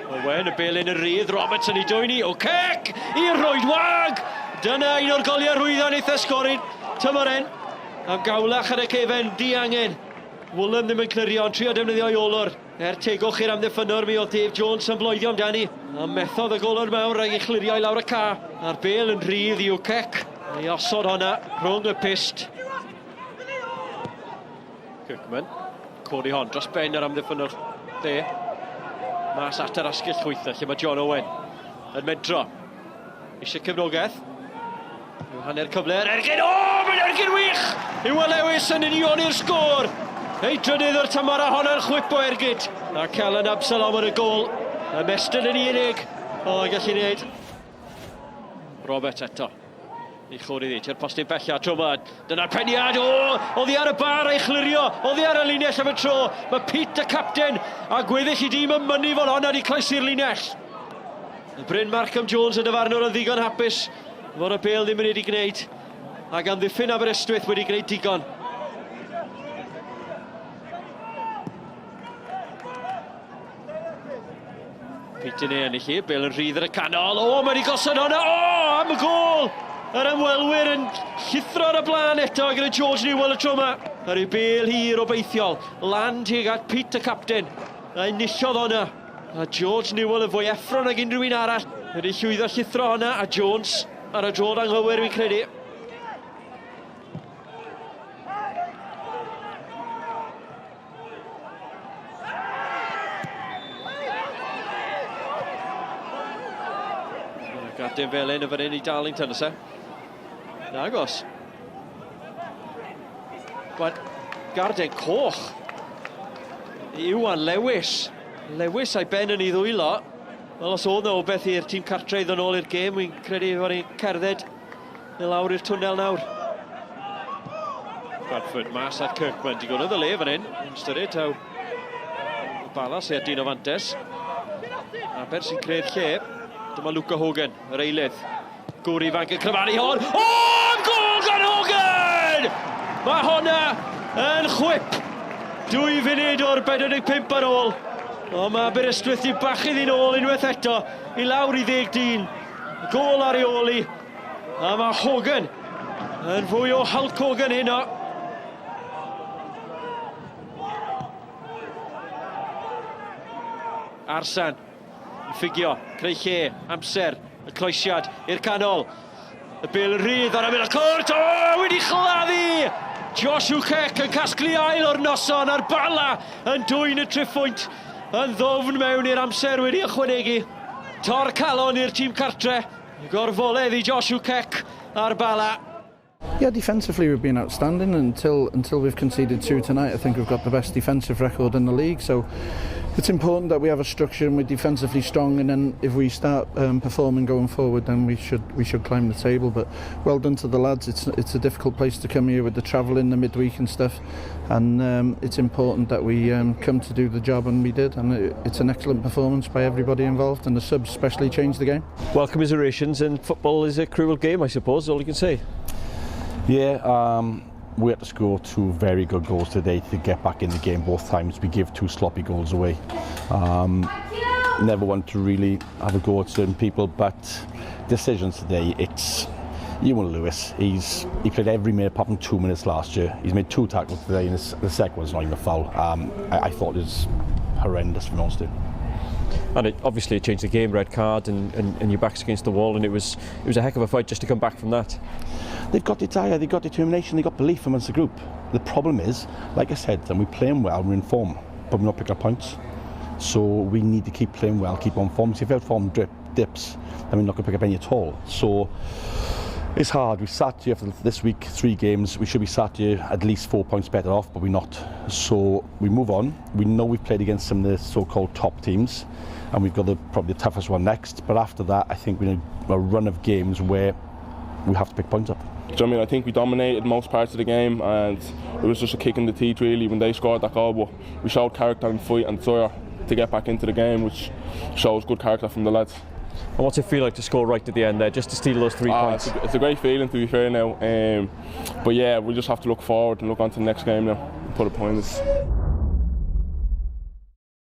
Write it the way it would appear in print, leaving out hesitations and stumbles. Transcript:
Owen, y belyn y rydd, Robertson I dwyni, o cec i'r rwyd wag! Dyna un o'r goliau rwyddan eitha sgorin, tymoren. Am gawlach ar y cefen, diangen. Woolham ddim yn clirio, ond trio defnyddio I olwr. Tegwch i'r amddiffynwr mi o Dave Jones yn bloeddio amdani. A methodd y golwr mawr rhaid I chlirio I lawr y ca. A'r bel yn rhydd I O'Cec. Ei osod honna rhwng y pist. Kirkman, codi hon dros ben yr amddiffynwr. De. Mas at yr asgyll chwytha, lle mae John Owen yn medro. Eisiau cefnogaeth. Hanner cyfle, ergyn, mae'n ergyn wych! Yw Lewis yn union i'r sgôr. Ei drydydd o'r tymor a hon yn chwip o ergyd. A Callan Absalom ar y gol. A Meston yn unig. O, gallu wneud. Robert eto. I chwrdd iddi, ti'r postyn bella, tro man. Dyna'r peniad, oedd hi ar y bar a'i chlirio. Oedd hi ar y linell am y tro. Mae Pete, y capten, a gweddill I dîm yn mynnu fel honna di croesi'r linell. Bryn Markham Jones yn dyfarnwr yn ddigon hapus. Fod y bel ddim yn wedi gwneud. Ac amddiffyn Aberystwyth wedi gwneud digon. Peter neu ennill I, bel yn rhydd ar y canol. Mae wedi gosod hwnna, am y gol! Yr ymwelwyr yn llithro ar y blaen eto gyda George Newell y tro yma. Ar ei bel hir o beithiol. Lan tuag at Pete, y capten. A enillodd hwnna. A George Newell yn fwy effron ag unrhyw un arall. Wedi llwyddo llithro hwnna a Jones ar y drod anghywir fi'n credu. Gadyn Felyn y fan hyn I Darlington ys e. Nagos. Garden coch. Iwan Lewis. Lewis a'i ben yn I ddwylo. Wel, os oedd na o beth i'r tîm cartre I ddod nôl i'r gêm, wy'n credu fod ni'n cerdded I lawr i'r twnnel nawr. Bradford mas at Kirkman, digon o ddyle fan hyn. Ystyried taw Bala sy'n dyn o fantes. Aber sy'n creu'r lle. Dyma Luca Hogan, yr eilydd. Gwr ifanc yn cryfanu hon. Gol gan Hogan! Mae honna yn chwip. 2 funud o'r 45 ar ôl. Mae Aberystwyth I bachyd I nôl unwaith eto. I lawr I 10-10. Gol ar ei ôl I. A mae Hogan yn fwy o Hulk Hogan hynno. Arsan. Ffigio, creu lle, amser, y croesiad i'r canol. Y bel yn rhydd ar y mynd cwrt, wedi chladdu! Josh O'Cec yn casglu ail o'r noson a'r Bala yn dwyn y triffwynt. Yn ddofn mewn i'r amser wedi ychwanegu. Tor calon i'r tîm cartre. Gorfoledd I Josh O'Cec a'r Bala. Yeah, defensively we've been outstanding until we've conceded 2 tonight. I think we've got the best defensive record in the league, so it's important that we have a structure and we're defensively strong, and then if we start performing going forward, then we should climb the table. But well done to the lads. It's a difficult place to come here with the travel in the midweek and stuff, and it's important that we come to do the job, and we did, and it's an excellent performance by everybody involved, and the subs especially changed the game. Well, commiserations, and football is a cruel game, I suppose, all you can say. Yeah, we had to score 2 very good goals today to get back in the game both times. We give 2 sloppy goals away. Never want to really have a go at certain people, but decisions today, it's Ewan Lewis. He played every minute apart from 2 minutes last year. He's made 2 tackles today, and the second one's not even a foul. I thought it was horrendous, to be honest. And obviously it changed the game, red card, and your back's against the wall, and it was a heck of a fight just to come back from that. They've got desire, they've got determination, they've got belief amongst the group. The problem is, like I said, and we're playing well, we're in form, but we're not picking up points. So we need to keep playing well, keep on form. So if our form dips, then we're not going to pick up any at all. So it's hard. We sat here for this week, 3 games. We should be sat here at least 4 points better off, but we're not. So we move on. We know we've played against some of the so-called top teams, and we've got probably the toughest one next. But after that, I think we're in a run of games where we have to pick points up. Do you know what I mean? I think we dominated most parts of the game, and it was just a kick in the teeth really when they scored that goal. But we showed character and fight and desire to get back into the game, which shows good character from the lads. And what's it feel like to score right at the end there, just to steal those 3 points? It's a great feeling, to be fair now. But yeah, we just have to look forward and look on to the next game now and put a point in this.